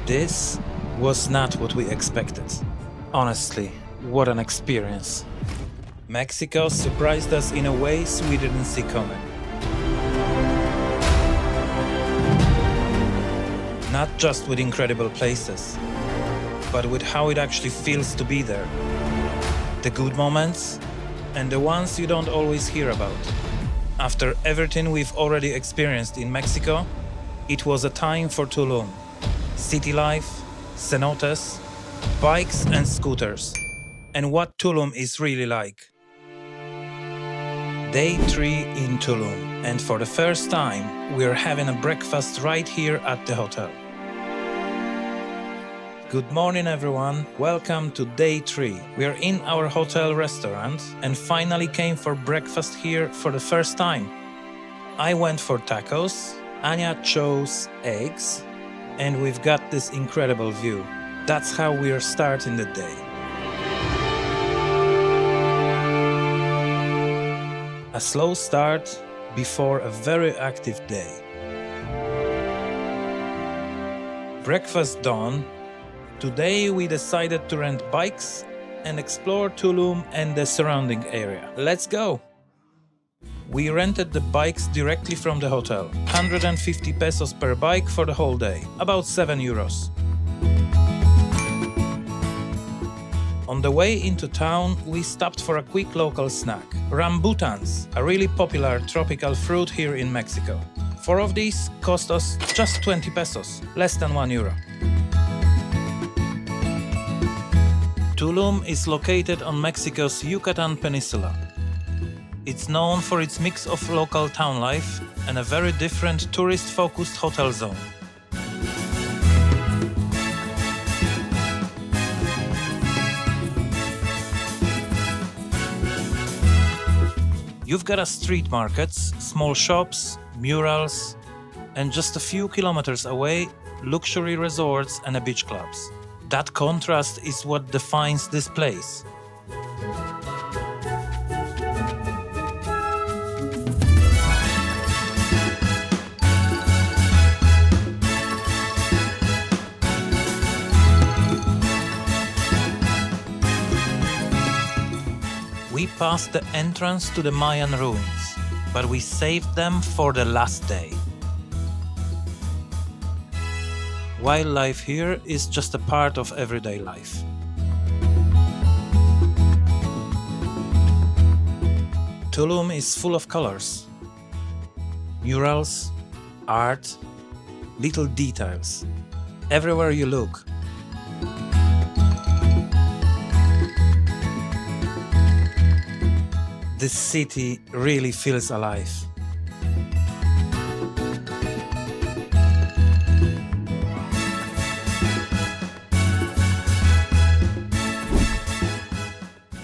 This was not what we expected. Honestly, what an experience. Mexico surprised us in a ways we didn't see coming. Not just with incredible places, but with how it actually feels to be there. The good moments and the ones you don't always hear about. After everything we've already experienced in Mexico, it was a time for Tulum. City life, cenotes, bikes and scooters, and what Tulum is really like. Day 3 in Tulum, and for the first time, we're having a breakfast right here at the hotel. Good morning everyone, welcome to day 3. We are in our hotel restaurant and finally came for breakfast here for the first time. I went for tacos, Anya chose eggs, and we've got this incredible view. That's how we're starting the day. A slow start before a very active day. Breakfast done. Today we decided to rent bikes and explore Tulum and the surrounding area. Let's go! We rented the bikes directly from the hotel. 150 pesos per bike for the whole day, about 7 euros. On the way into town, we stopped for a quick local snack. Rambutans, a really popular tropical fruit here in Mexico. 4 of these cost us just 20 pesos, less than 1 euro. Tulum is located on Mexico's Yucatán Peninsula. It's known for its mix of local town life and a very different tourist-focused hotel zone. You've got street markets, small shops, murals, and just a few kilometers away, luxury resorts and beach clubs. That contrast is what defines this place. We passed the entrance to the Mayan ruins, but we saved them for the last day. Wildlife here is just a part of everyday life. Tulum is full of colors. Murals, art, little details. Everywhere you look. This city really feels alive.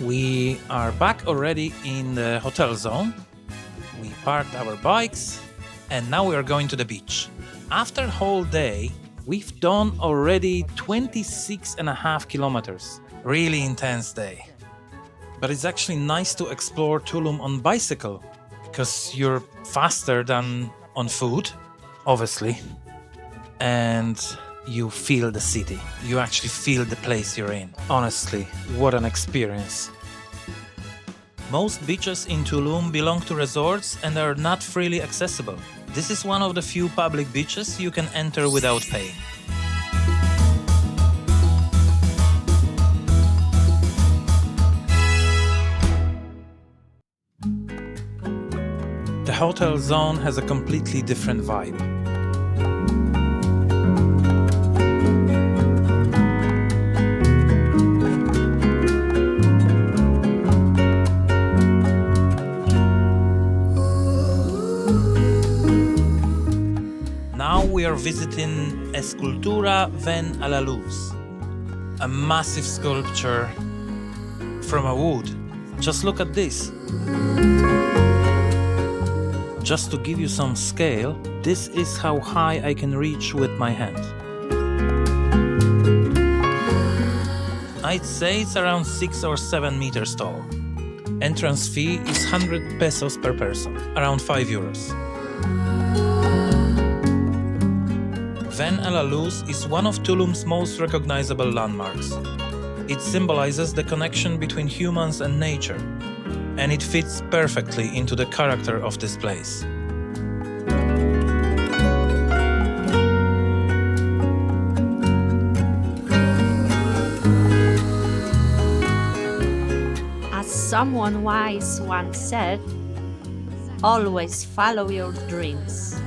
We are back already in the hotel zone. We parked our bikes and now we are going to the beach. After a whole day, we've done already 26.5 kilometers. Really intense day. But it's actually nice to explore Tulum on bicycle because you're faster than on foot, obviously, and you feel the city. You actually feel the place you're in. Honestly, what an experience. Most beaches in Tulum belong to resorts and are not freely accessible. This is one of the few public beaches you can enter without paying. The hotel zone has a completely different vibe. Now we are visiting Escultura Ven a la Luz, a massive sculpture from a wood. Just look at this. Just to give you some scale, this is how high I can reach with my hand. I'd say it's around 6 or 7 meters tall. Entrance fee is 100 pesos per person, around 5 euros. Ven a la Luz is one of Tulum's most recognizable landmarks. It symbolizes the connection between humans and nature, and it fits perfectly into the character of this place. As someone wise once said, always follow your dreams.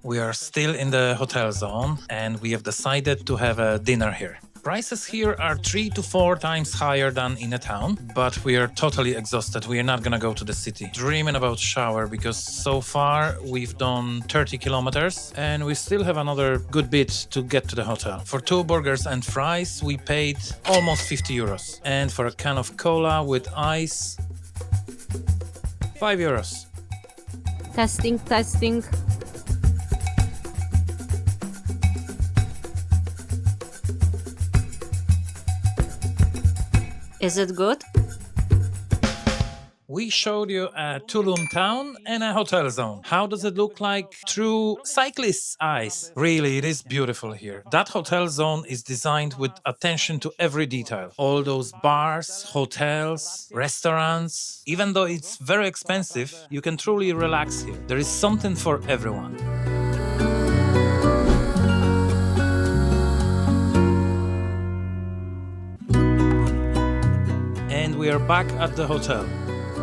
We are still in the hotel zone and we have decided to have a dinner here. Prices here are 3 to 4 times higher than in a town, but we are totally exhausted. We are not gonna go to the city. Dreaming about shower because so far we've done 30 kilometers and we still have another good bit to get to the hotel. For 2 burgers and fries, we paid almost 50 euros. And for a can of cola with ice, 5 euros. Testing, testing. Is it good? We showed you a Tulum town and a hotel zone. How does it look like through cyclists' eyes? Really, it is beautiful here. That hotel zone is designed with attention to every detail. All those bars, hotels, restaurants. Even though it's very expensive, you can truly relax here. There is something for everyone. And we are back at the hotel.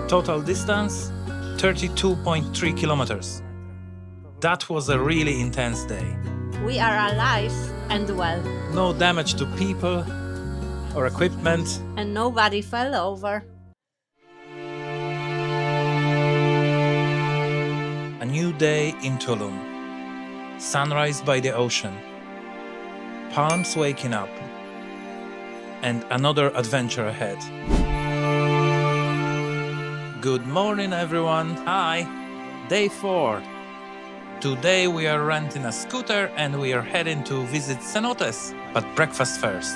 Total distance, 32.3 kilometers. That was a really intense day. We are alive and well, No damage to people or equipment. and nobody fell over. A new day in Tulum. Sunrise by the ocean. Palms waking up. And another adventure ahead. Good morning, everyone. Hi. Day 4. Today we are renting a scooter and we are heading to visit Cenotes, but breakfast first.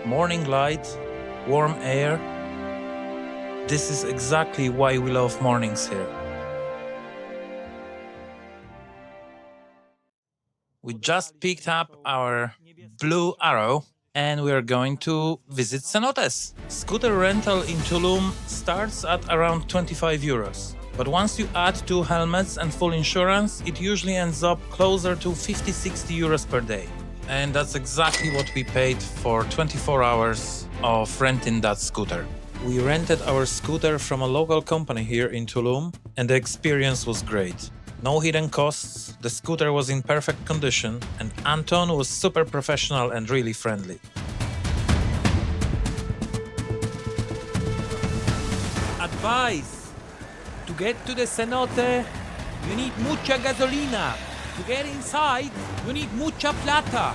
Morning light, warm air. This is exactly why we love mornings here. We just picked up our blue arrow and we are going to visit Cenotes. Scooter rental in Tulum starts at around 25 euros. But once you add 2 helmets and full insurance, it usually ends up closer to 50-60 euros per day. And that's exactly what we paid for 24 hours of renting that scooter. We rented our scooter from a local company here in Tulum and the experience was great. No hidden costs, the scooter was in perfect condition, and Anton was super professional and really friendly. Advice: to get to the cenote, you need mucha gasolina. To get inside, you need mucha plata.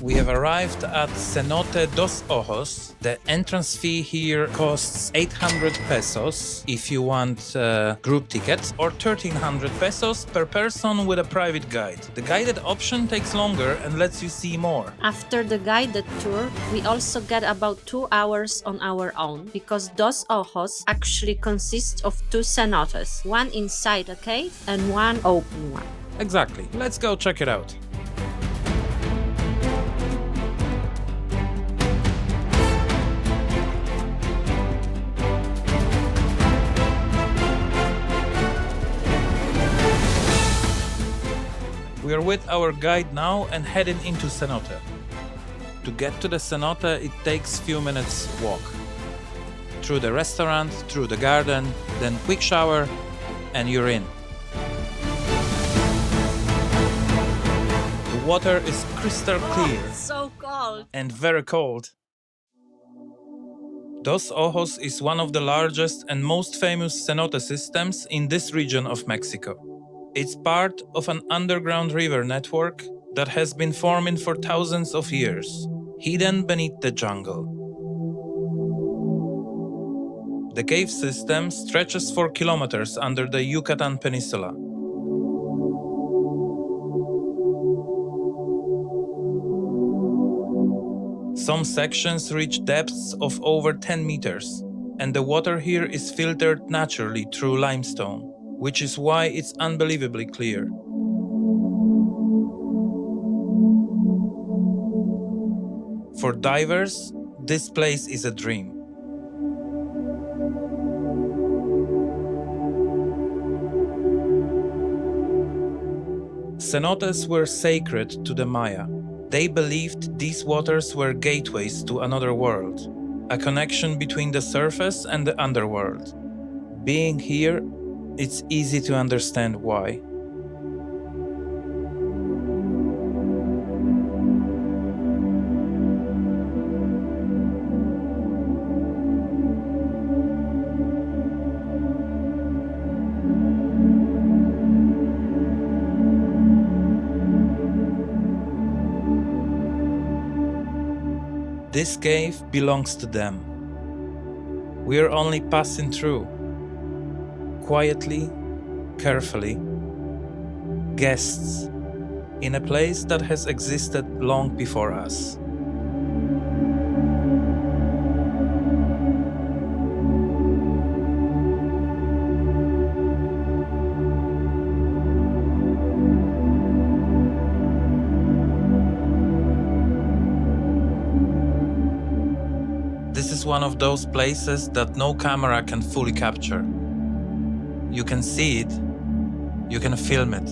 We have arrived at Cenote dos Ojos. The entrance fee here costs 800 pesos if you want a group ticket, or 1300 pesos per person with a private guide. The guided option takes longer and lets you see more. After the guided tour, we also get about 2 hours on our own, because Dos Ojos actually consists of 2 cenotes, one inside a cave and one open one. Exactly. Let's go check it out. We are with our guide now and heading into Cenote. To get to the Cenote, it takes few minutes walk. Through the restaurant, through the garden, then quick shower, and you're in. The water is crystal clear So cold! and very cold. Dos Ojos is one of the largest and most famous cenote systems in this region of Mexico. It's part of an underground river network that has been forming for thousands of years. hidden beneath the jungle. The cave system stretches for kilometers under the Yucatán Peninsula. Some sections reach depths of over 10 meters, and the water here is filtered naturally through limestone, which is why it's unbelievably clear. For divers, this place is a dream. Cenotes were sacred to the Maya. They believed these waters were gateways to another world, a connection between the surface and the underworld. Being here, it's easy to understand why. This cave belongs to them. We are only passing through. Quietly, carefully. Guests in a place that has existed long before us. This is one of those places that no camera can fully capture. You can see it, you can film it.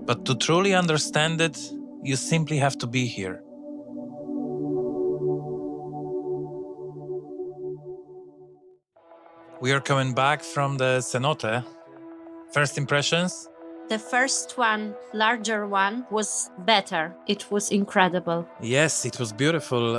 But to truly understand it, you simply have to be here. We are coming back from the cenote. First impressions? The first one, larger one, was better. It was incredible. Yes, it was beautiful.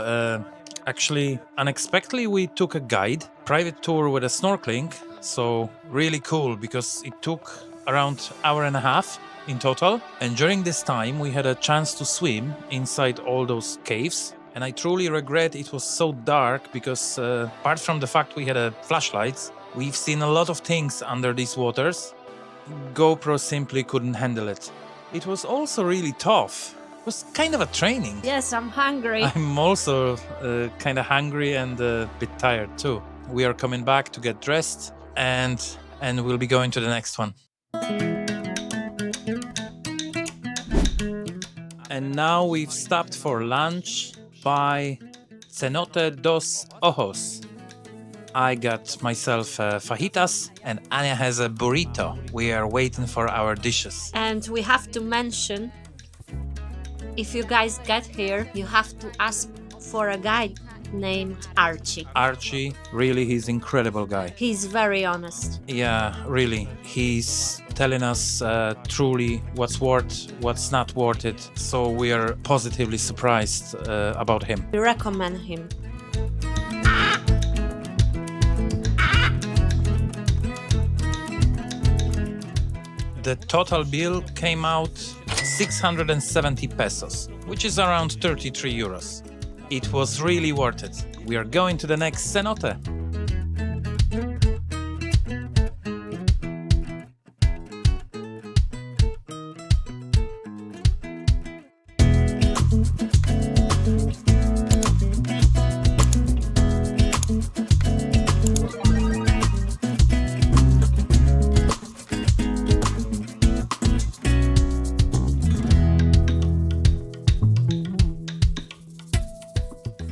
Actually, unexpectedly, we took a guide, private tour with a snorkeling. So really cool because it took around hour and a half in total. And during this time, we had a chance to swim inside all those caves. And I truly regret it was so dark because apart from the fact we had flashlights, we've seen a lot of things under these waters. GoPro simply couldn't handle it. It was also really tough. It was kind of a training. Yes, I'm hungry. I'm also kind of hungry and a bit tired too. We are coming back to get dressed and we'll be going to the next one. And now we've stopped for lunch by Cenote dos Ojos. I got myself fajitas and Anya has a burrito. We are waiting for our dishes. And we have to mention, if you guys get here, you have to ask for a guy named Archie. Archie, really, he's an incredible guy. He's very honest. Yeah, really. He's telling us truly what's worth, what's not worth it. So we are positively surprised about him. We recommend him. The total bill came out 670 pesos, which is around 33 euros. It was really worth it. We are going to the next cenote.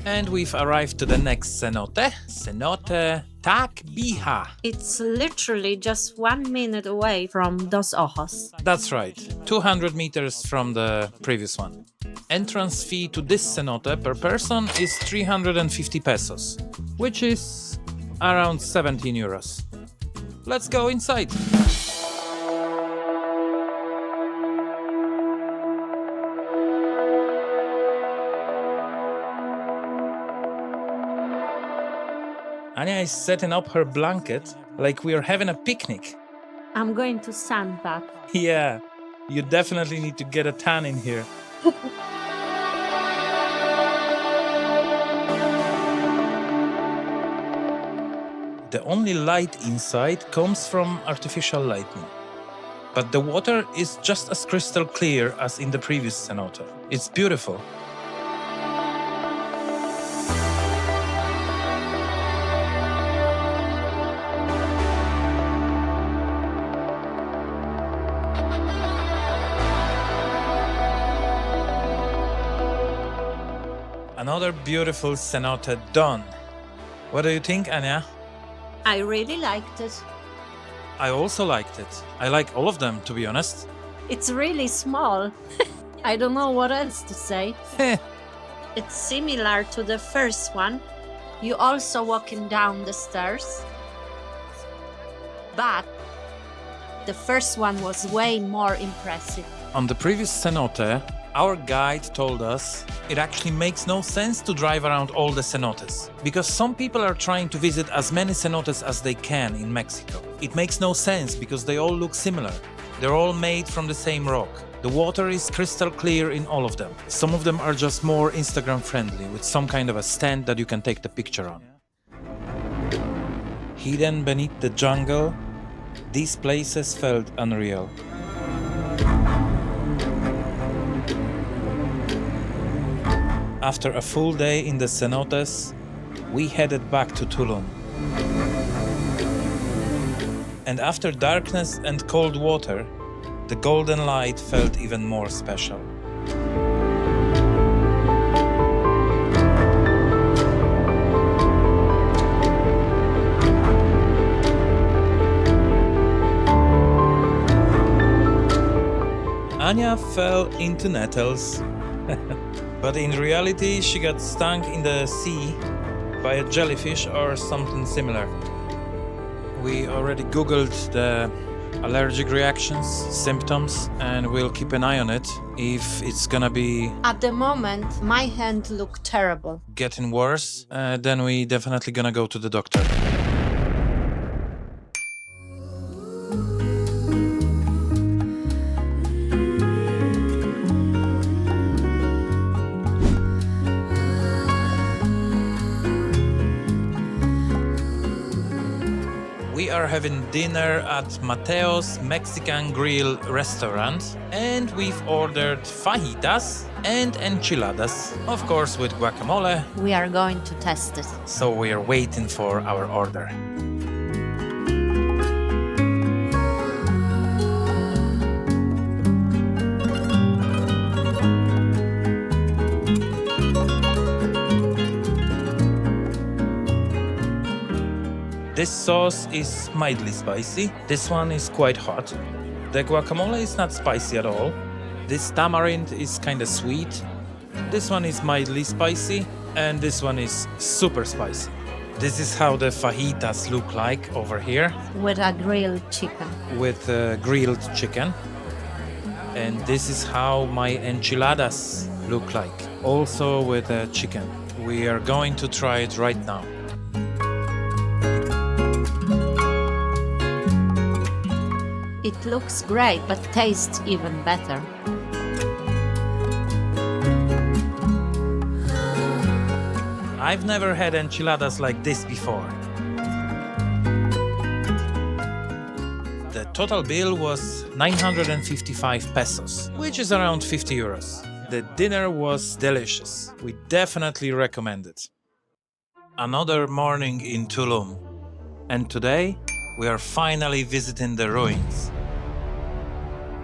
And we've arrived to the next cenote, Cenote Taak Bi Ha. It's literally just 1 minute away from Dos Ojos. That's right, 200 meters from the previous one. Entrance fee to this cenote per person is 350 pesos, which is around 17 euros. Let's go inside. Anya is setting up her blanket like we are having a picnic. I'm going to sunbath. Yeah, you definitely need to get a tan in here. The only light inside comes from artificial lighting. But the water is just as crystal clear as in the previous cenote. It's beautiful. Another beautiful cenote done. What do you think, Anya? I really liked it. I also liked it. I like all of them, to be honest. It's really small. I don't know what else to say. It's similar to the first one. You also walking down the stairs. But the first one was way more impressive. On the previous cenote, our guide told us it actually makes no sense to drive around all the cenotes, because some people are trying to visit as many cenotes as they can in Mexico. It makes no sense because they all look similar. They're all made from the same rock. The water is crystal clear in all of them. Some of them are just more Instagram friendly, with some kind of a stand that you can take the picture on. Hidden beneath the jungle, these places felt unreal. After a full day in the cenotes, we headed back to Tulum. And after darkness and cold water, the golden light felt even more special. Anya fell into nettles. But in reality, she got stung in the sea by a jellyfish or something similar. We already googled the allergic reactions, symptoms, and we'll keep an eye on it. If it's gonna be At the moment, my hand looked terrible. getting worse, then we definitely gonna go to the doctor. We are having dinner at Mateo's Mexican Grill restaurant, and we've ordered fajitas and enchiladas, of course with guacamole, We are going to test it. so we are waiting for our order. This sauce is mildly spicy. This one is quite hot. The guacamole is not spicy at all. This tamarind is kind of sweet. This one is mildly spicy, and this one is super spicy. This is how the fajitas look like over here With a grilled chicken. with grilled chicken. And this is how my enchiladas look like, also with chicken. We are going to try it right now. It looks great, but tastes even better. I've never had enchiladas like this before. The total bill was 955 pesos, which is around 50 euros. The dinner was delicious. We definitely recommend it. Another morning in Tulum. And today, we are finally visiting the ruins.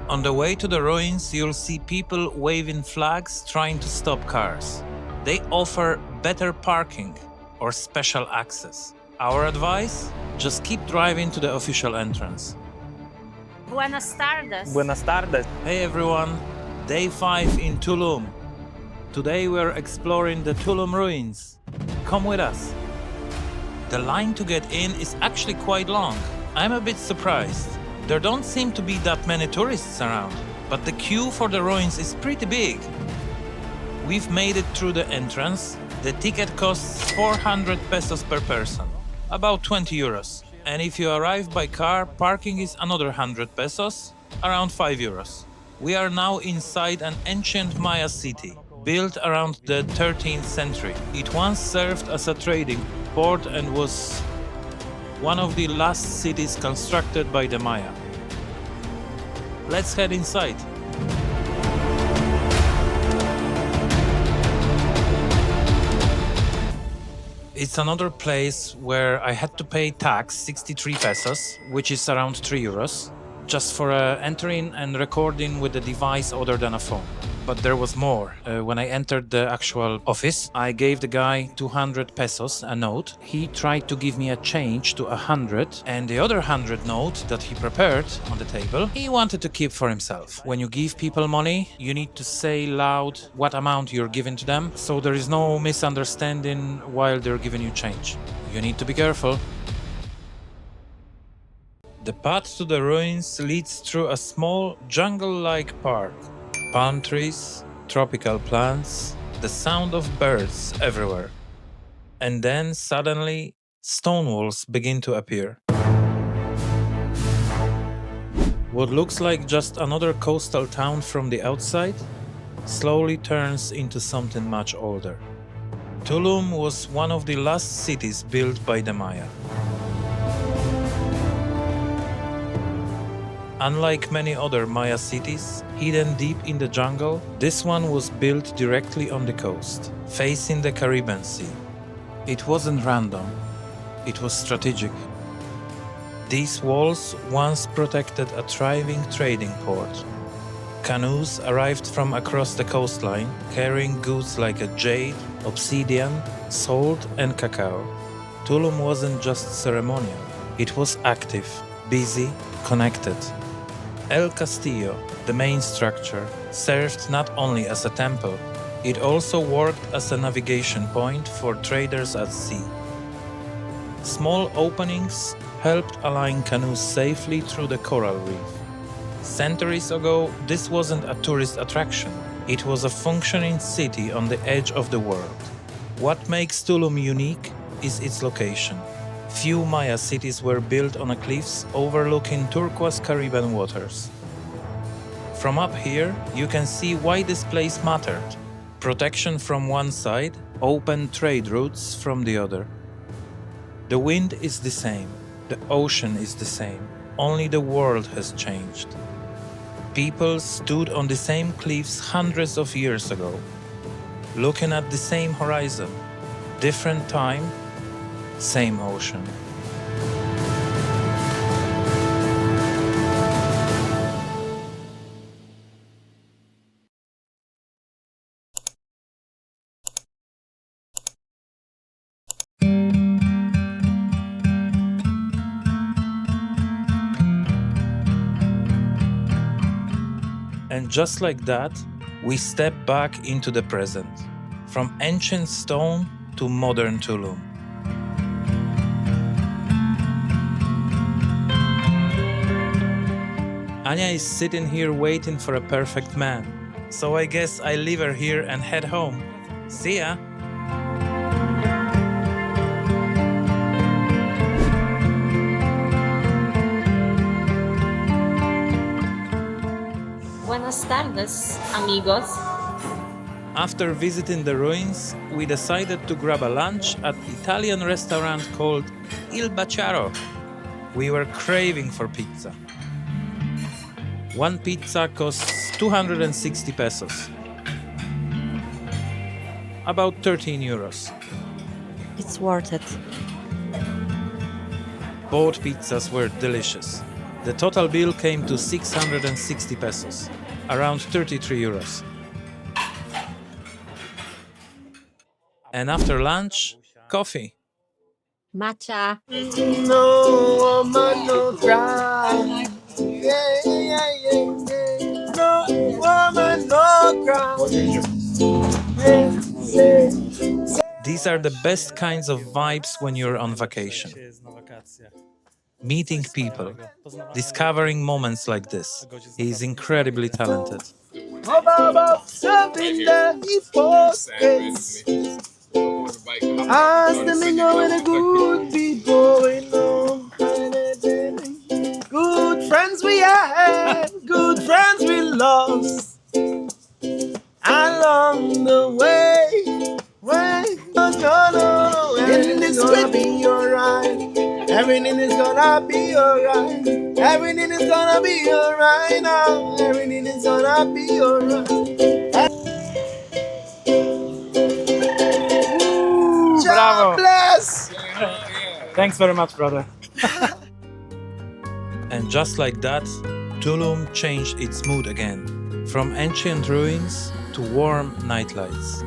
On the way to the ruins, you'll see people waving flags trying to stop cars. They offer better parking or special access. Our advice? Just keep driving to the official entrance. Buenas tardes. Buenas tardes. Hey everyone, day 5 in Tulum. Today we're exploring the Tulum ruins. Come with us. The line to get in is actually quite long. I'm a bit surprised. There don't seem to be that many tourists around, but the queue for the ruins is pretty big. We've made it through the entrance. The ticket costs 400 pesos per person, about 20 euros. And if you arrive by car, parking is another 100 pesos, around 5 euros. We are now inside an ancient Maya city, built around the 13th century. It once served as a trading port and was one of the last cities constructed by the Maya. Let's head inside. It's another place where I had to pay tax, 63 pesos, which is around 3 euros, just for entering and recording with a device other than a phone. But there was more. When I entered the actual office, I gave the guy 200 pesos, a note. He tried to give me a change to 100, and the other 100 note that he prepared on the table, he wanted to keep for himself. When you give people money, you need to say loud what amount you're giving to them, so there is no misunderstanding while they're giving you change. You need to be careful. The path to the ruins leads through a small jungle-like park. Palm trees, tropical plants, the sound of birds everywhere. And then suddenly, stone walls begin to appear. What looks like just another coastal town from the outside slowly turns into something much older. Tulum was one of the last cities built by the Maya. Unlike many other Maya cities, hidden deep in the jungle, this one was built directly on the coast, facing the Caribbean Sea. It wasn't random, it was strategic. These walls once protected a thriving trading port. Canoes arrived from across the coastline, carrying goods like jade, obsidian, salt, and cacao. Tulum wasn't just ceremonial, it was active, busy, connected. El Castillo, the main structure, served not only as a temple, it also worked as a navigation point for traders at sea. Small openings helped align canoes safely through the coral reef. Centuries ago, this wasn't a tourist attraction, it was a functioning city on the edge of the world. What makes Tulum unique is its location. Few Maya cities were built on cliffs overlooking turquoise Caribbean waters. From up here, you can see why this place mattered. Protection from one side, open trade routes from the other. The wind is the same, the ocean is the same, only the world has changed. People stood on the same cliffs hundreds of years ago, looking at the same horizon, different time, same ocean. And just like that, we step back into the present, from ancient stone to modern Tulum. Anya is sitting here waiting for a perfect man, so I guess I leave her here and head home. See ya! Buenas tardes, amigos. After visiting the ruins, we decided to grab a lunch at an Italian restaurant called Il Bacaro. We were craving for pizza. One pizza costs 260 pesos. About 13 euros. It's worth it. Both pizzas were delicious. The total bill came to 660 pesos, around 33 euros. And after lunch, coffee. Matcha. No woman, no cry. Yeah, yeah, yeah, yeah. No woman, no cry. These are the best kinds of vibes when you're on vacation. Meeting people, discovering moments like this. He is incredibly talented. Something that he posts. Ask them to know where the good people we know. Good friends we had, good friends we lost. Along the way, no, and it's gonna be alright. Everything is gonna be alright. Everything is gonna be alright now. Everything is gonna be alright. Bravo. Bless. Thanks very much, brother. And just like that, Tulum changed its mood again, from ancient ruins to warm nightlights.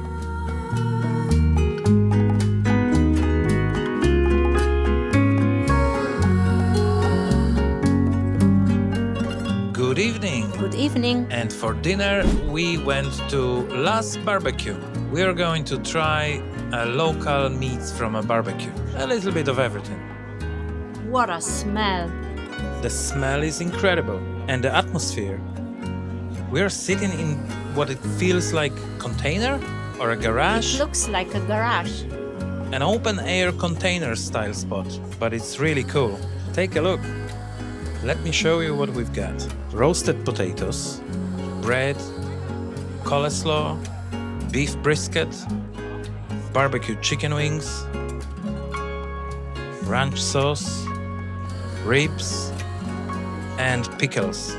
Good evening! Good evening. And for dinner, we went to Las Barbecue. We are going to try local meats from a barbecue. A little bit of everything. What a smell. The smell is incredible. And the atmosphere. We are sitting in what it feels like container or a garage. It looks like a garage. An open air container style spot. But it's really cool. Take a look. Let me show you what we've got. Roasted potatoes, bread, coleslaw, beef brisket, barbecue chicken wings, ranch sauce, ribs, and pickles.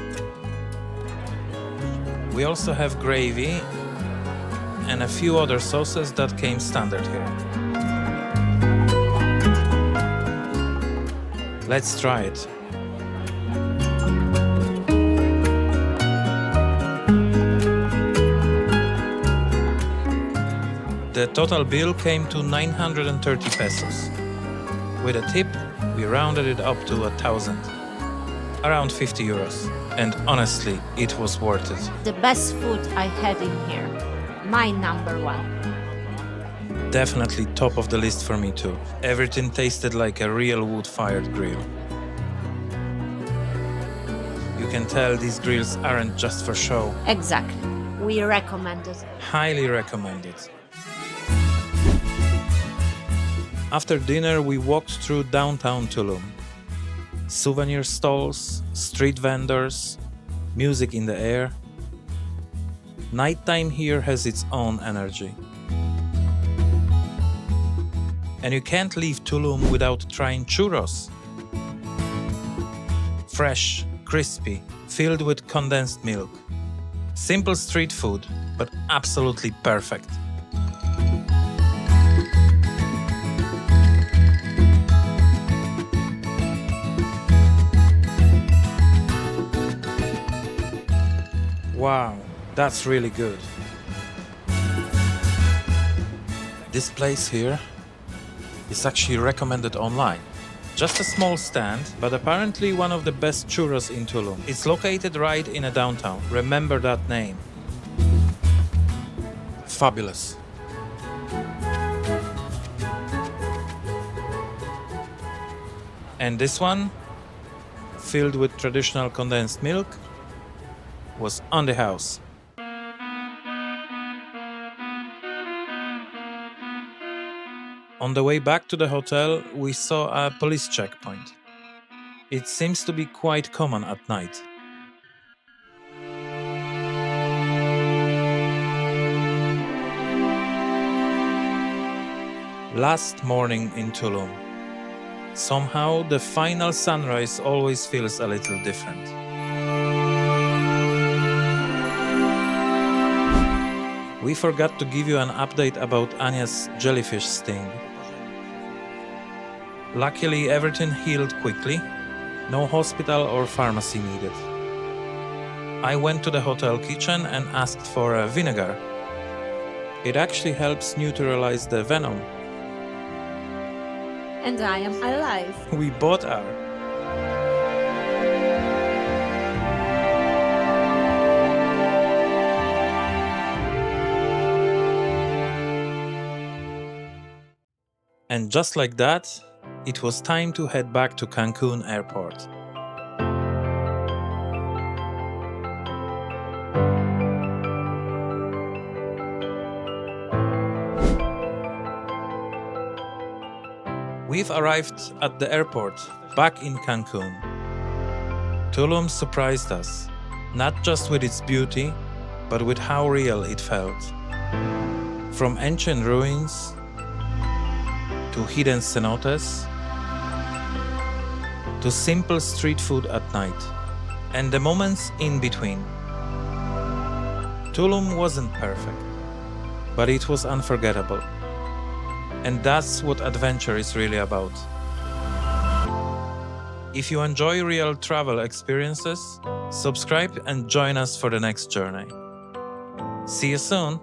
We also have gravy and a few other sauces that came standard here. Let's try it. The total bill came to 930 pesos. With a tip, we rounded it up to 1,000. Around 50 euros. And honestly, it was worth it. The best food I had in here. My number one. Definitely top of the list for me too. Everything tasted like a real wood-fired grill. You can tell these grills aren't just for show. Exactly. We recommend it. Highly recommend it. After dinner, we walked through downtown Tulum. Souvenir stalls, street vendors, music in the air. Nighttime here has its own energy. And you can't leave Tulum without trying churros. Fresh, crispy, filled with condensed milk. Simple street food, but absolutely perfect. Wow, that's really good. This place here is actually recommended online. Just a small stand, but apparently one of the best churros in Tulum. It's located right in a downtown. Remember that name. Fabulous. And this one, filled with traditional condensed milk, was on the house. On the way back to the hotel, we saw a police checkpoint. It seems to be quite common at night. Last morning in Tulum. Somehow the final sunrise always feels a little different. We forgot to give you an update about Anya's jellyfish sting. Luckily, everything healed quickly. No hospital or pharmacy needed. I went to the hotel kitchen and asked for a vinegar. It actually helps neutralize the venom. And I am alive. We both are. And just like that, it was time to head back to Cancun airport. We've arrived at the airport, back in Cancun. Tulum surprised us, not just with its beauty, but with how real it felt. From ancient ruins to hidden cenotes, to simple street food at night, and the moments in between. Tulum wasn't perfect, but it was unforgettable. And that's what adventure is really about. If you enjoy real travel experiences, subscribe and join us for the next journey. See you soon!